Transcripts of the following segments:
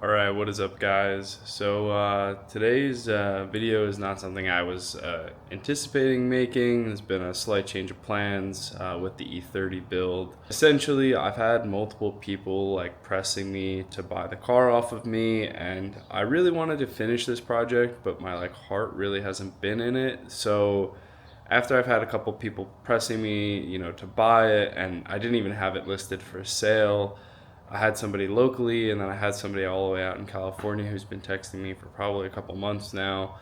Alright, what is up guys? So today's video is not something I was anticipating making. There's been a slight change of plans with the E30 build. Essentially, I've had multiple people pressing me to buy the car off of me, and I really wanted to finish this project, but my heart really hasn't been in it. So after I've had a couple people pressing me, to buy it, and I didn't even have it listed for sale. I had somebody locally, and then I had somebody all the way out in California who's been texting me for probably a couple months now.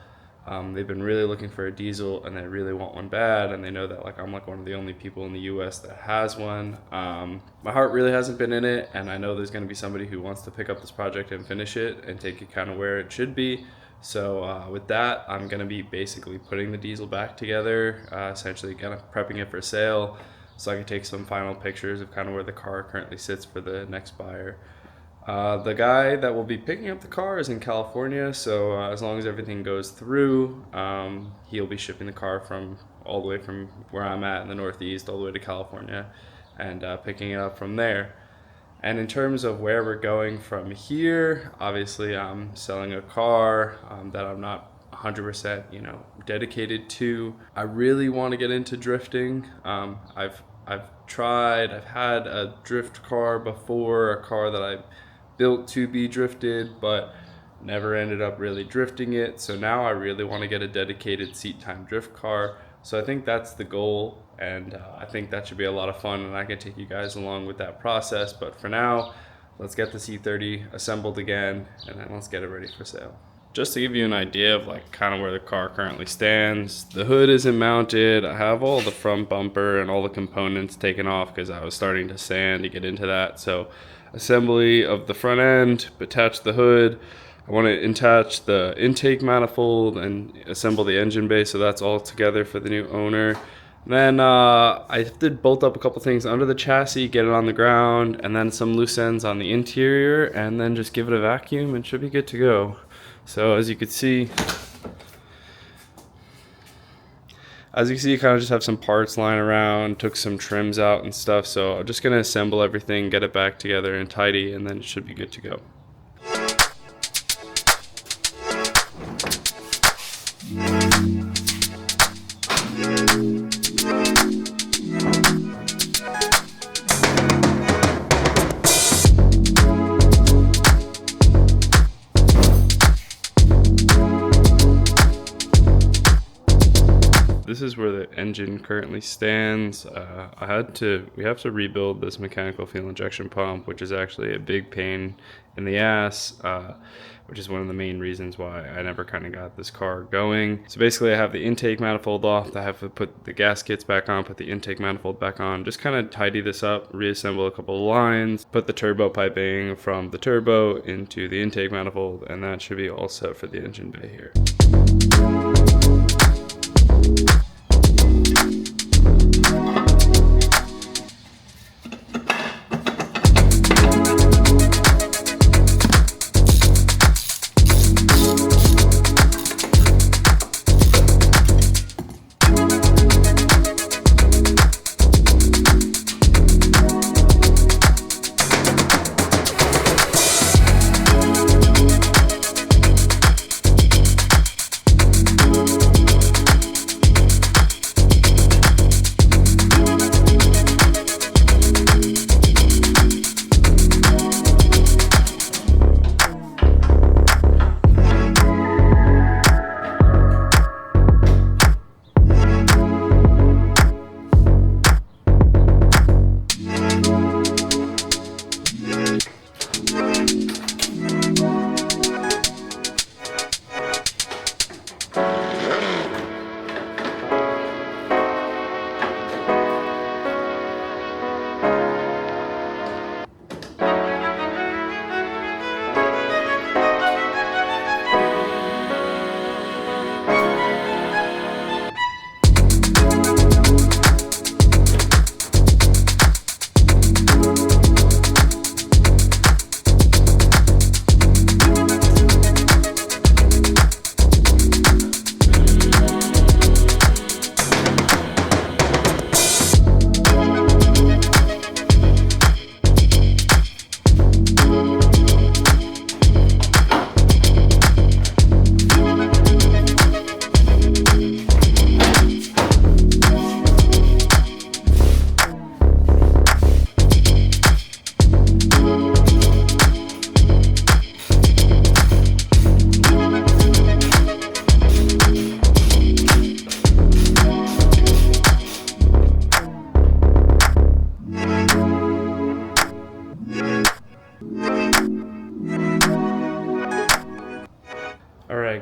They've been really looking for a diesel, and they really want one bad, and they know that I'm one of the only people in the US that has one. My heart really hasn't been in it, and I know there's going to be somebody who wants to pick up this project and finish it and take it kind of where it should be. So with that, I'm going to be basically putting the diesel back together, essentially kind of prepping it for sale, so I can take some final pictures of kind of where the car currently sits for the next buyer. The guy that will be picking up the car is in California, so as long as everything goes through, he'll be shipping the car from all the way from where I'm at in the Northeast all the way to California, and picking it up from there. And in terms of where we're going from here, obviously I'm selling a car that I'm not 100% dedicated to. I really want to get into drifting. I've had a drift car before, a car that I built to be drifted, but never ended up really drifting it. So now I really want to get a dedicated seat time drift car. So I think that's the goal, and I think that should be a lot of fun, and I can take you guys along with that process. But for now, let's get the E30 assembled again, and then let's get it ready for sale. Just to give you an idea of kind of where the car currently stands, the hood isn't mounted. I have all the front bumper and all the components taken off because I was starting to sand to get into that. So assembly of the front end, attach the hood. I want to attach the intake manifold and assemble the engine bay, so that's all together for the new owner. Then I did bolt up a couple things under the chassis, get it on the ground, and then some loose ends on the interior, and then just give it a vacuum and it should be good to go. So as you can see, you kind of just have some parts lying around, took some trims out and stuff. So I'm just going to assemble everything, get it back together and tidy, and then it should be good to go. This is where the engine currently stands. We have to rebuild this mechanical fuel injection pump, which is actually a big pain in the ass, which is one of the main reasons why I never kind of got this car going. So basically I have the intake manifold off. I have to put the gaskets back on, put the intake manifold back on, just kind of tidy this up, reassemble a couple of lines, put the turbo piping from the turbo into the intake manifold, and that should be all set for the engine bay here.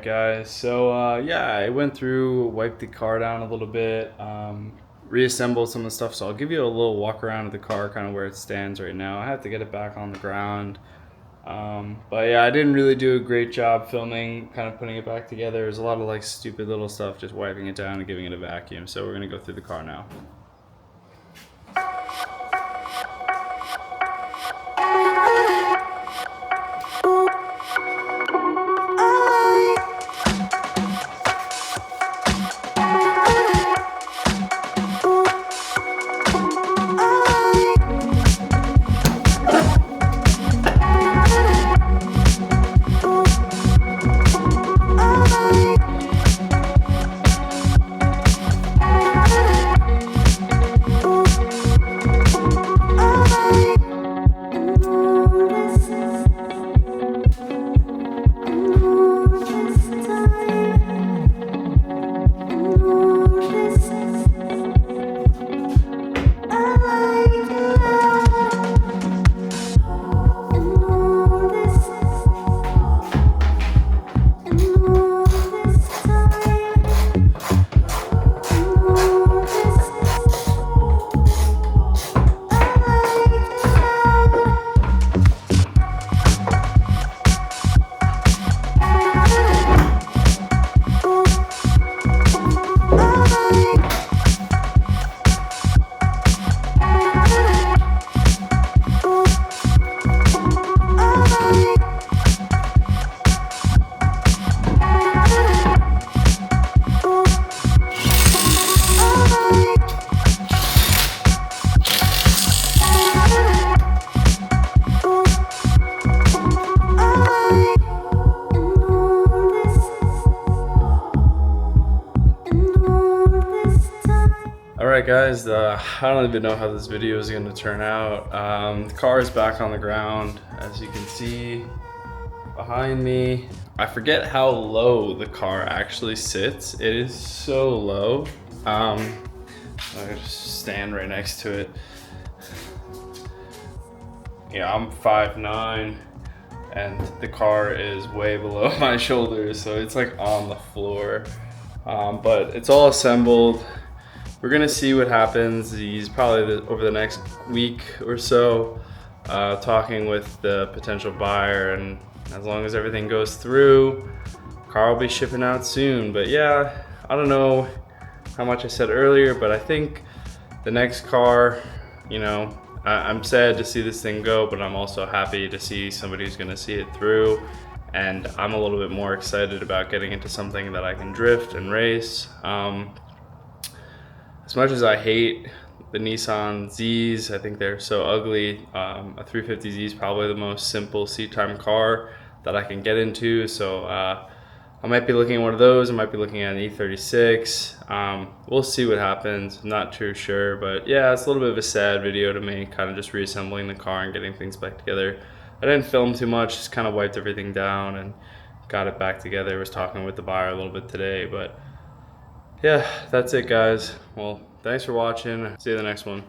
Alright guys, so yeah, I went through, wiped the car down a little bit, reassembled some of the stuff, so I'll give you a little walk around of the car, kind of where it stands right now. I have to get it back on the ground, but yeah, I didn't really do a great job filming, kind of putting it back together. There's a lot of like stupid little stuff, just wiping it down and giving it a vacuum, so we're going to go through the car now. Alright guys, I don't even know how this video is going to turn out. The car is back on the ground, as you can see behind me. I forget how low the car actually sits. It is so low. I just stand right next to it. Yeah, I'm 5'9", and the car is way below my shoulders, so it's like on the floor. But it's all assembled. We're gonna see what happens. He's probably over the next week or so talking with the potential buyer, and as long as everything goes through, car will be shipping out soon. But yeah, I don't know how much I said earlier, but I think the next car, you know, I'm sad to see this thing go, but I'm also happy to see somebody who's gonna see it through. And I'm a little bit more excited about getting into something that I can drift and race. As much as I hate the Nissan Zs, I think they're so ugly, a 350Z is probably the most simple seat time car that I can get into. So I might be looking at one of those. I might be looking at an E36. We'll see what happens. I'm not too sure, but yeah, it's a little bit of a sad video to me, kind of just reassembling the car and getting things back together. I didn't film too much, just kind of wiped everything down and got it back together. I was talking with the buyer a little bit today, but yeah, that's it guys. Well, thanks for watching. See you in the next one.